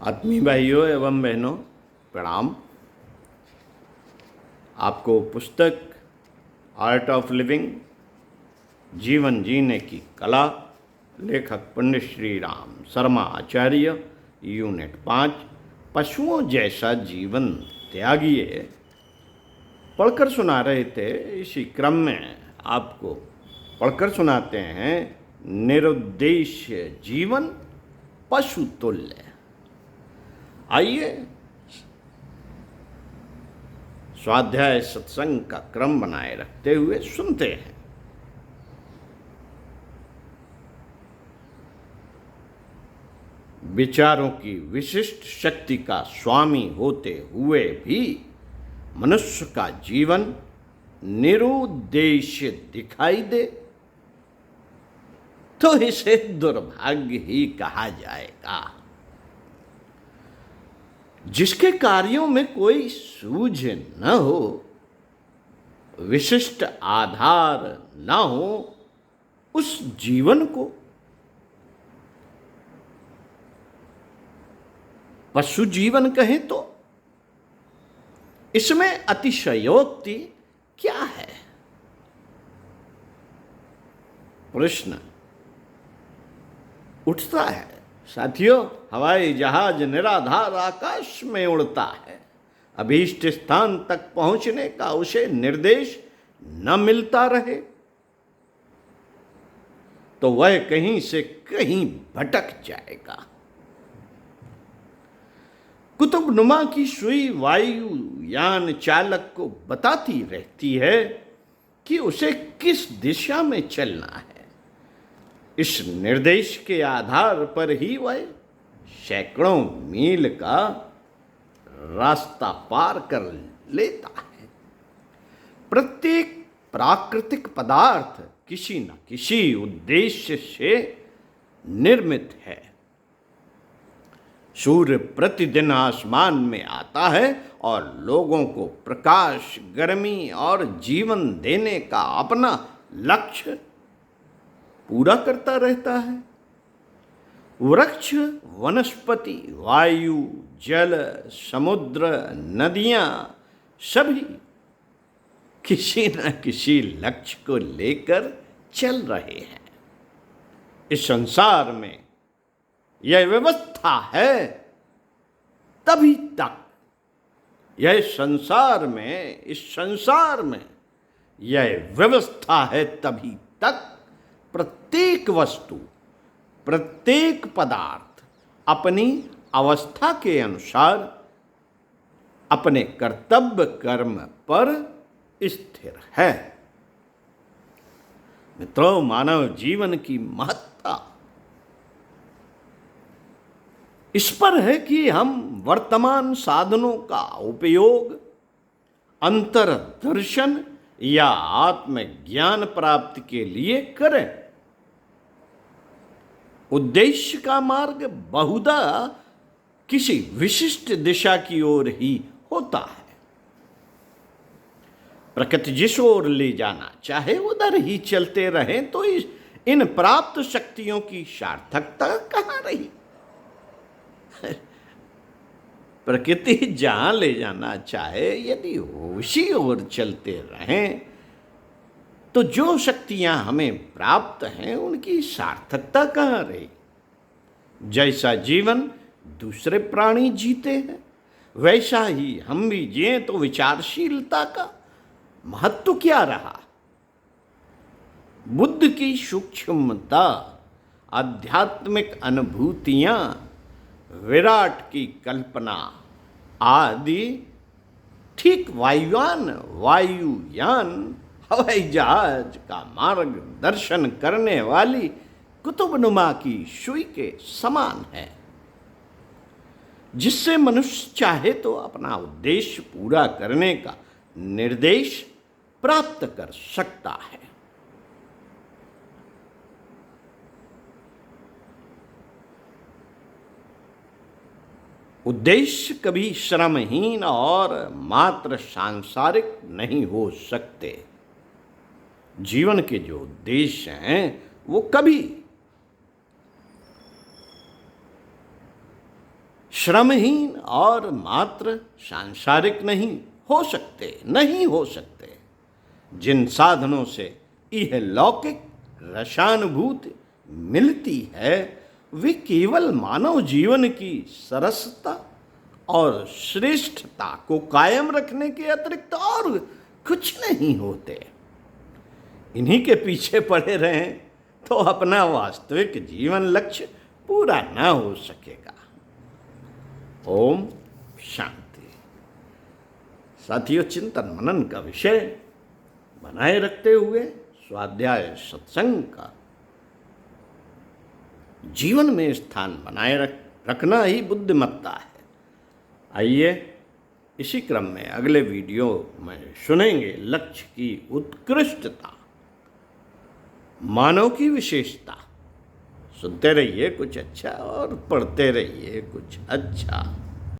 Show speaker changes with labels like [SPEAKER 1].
[SPEAKER 1] आत्मीय भाइयों एवं बहनों, प्रणाम। आपको पुस्तक आर्ट ऑफ लिविंग, जीवन जीने की कला, लेखक पंडित श्री राम शर्मा आचार्य, यूनिट 5, पशुओं जैसा जीवन त्यागिए, पढ़कर सुना रहे थे। इसी क्रम में आपको पढ़कर सुनाते हैं निरुद्देश्य जीवन पशु तुल्य। आइए स्वाध्याय सत्संग का क्रम बनाए रखते हुए सुनते हैं। विचारों की विशिष्ट शक्ति का स्वामी होते हुए भी मनुष्य का जीवन निरुद्देश्य दिखाई दे तो इसे दुर्भाग्य ही कहा जाएगा। जिसके कार्यों में कोई सूझ न हो, विशिष्ट आधार न हो, उस जीवन को पशु जीवन कहें तो इसमें अतिशयोक्ति क्या है? प्रश्न उठता है। साथियों, हवाई जहाज निराधार आकाश में उड़ता है। अभीष्ट स्थान तक पहुंचने का उसे निर्देश न मिलता रहे तो वह कहीं से कहीं भटक जाएगा। कुतुबनुमा की सुई वायुयान चालक को बताती रहती है कि उसे किस दिशा में चलना है। इस निर्देश के आधार पर ही वह सैकड़ों मील का रास्ता पार कर लेता है। प्रत्येक प्राकृतिक पदार्थ किसी न किसी उद्देश्य से निर्मित है। सूर्य प्रतिदिन आसमान में आता है और लोगों को प्रकाश, गर्मी और जीवन देने का अपना लक्ष्य पूरा करता रहता है। वृक्ष, वनस्पति, वायु, जल, समुद्र, नदियां सभी किसी न किसी लक्ष्य को लेकर चल रहे हैं। इस संसार में यह व्यवस्था है तभी तक, इस संसार में यह व्यवस्था है तभी तक प्रत्येक वस्तु, प्रत्येक पदार्थ अपनी अवस्था के अनुसार अपने कर्तव्य कर्म पर स्थिर है। मित्रों, मानव जीवन की महत्ता इस पर है कि हम वर्तमान साधनों का उपयोग अंतर्दर्शन या आत्मज्ञान प्राप्ति के लिए करें। उद्देश्य का मार्ग बहुधा किसी विशिष्ट दिशा की ओर ही होता है। प्रकृति जिस ओर ले जाना चाहे उधर ही चलते रहें तो इन प्राप्त शक्तियों की सार्थकता कहाँ रही? प्रकृति जहां ले जाना चाहे यदि उसी ओर चलते रहें तो जो शक्तियां हमें प्राप्त हैं उनकी सार्थकता कहाँ रही? जैसा जीवन दूसरे प्राणी जीते हैं वैसा ही हम भी जिए तो विचारशीलता का महत्व क्या रहा? बुद्ध की सूक्ष्मता, आध्यात्मिक अनुभूतियां, विराट की कल्पना आदि ठीक वायुयान हवाई जहाज का मार्गदर्शन करने वाली कुतुबनुमा की सुई के समान है, जिससे मनुष्य चाहे तो अपना उद्देश्य पूरा करने का निर्देश प्राप्त कर सकता है। उद्देश्य कभी श्रमहीन और मात्र सांसारिक नहीं हो सकते। जीवन के जो उद्देश्य हैं वो कभी श्रमहीन और मात्र सांसारिक नहीं हो सकते। जिन साधनों से यह लौकिक रसानुभूति मिलती है वे केवल मानव जीवन की सरसता और श्रेष्ठता को कायम रखने के अतिरिक्त और कुछ नहीं होते। इन्हीं के पीछे पड़े रहें तो अपना वास्तविक जीवन लक्ष्य पूरा न हो सकेगा। ओम शांति। साथियों, चिंतन मनन का विषय बनाए रखते हुए स्वाध्याय सत्संग का जीवन में स्थान बनाए रखना ही बुद्धिमत्ता है। आइए इसी क्रम में अगले वीडियो में सुनेंगे लक्ष्य की उत्कृष्टता, मानव की विशेषता। सुनते रहिए कुछ अच्छा और पढ़ते रहिए कुछ अच्छा।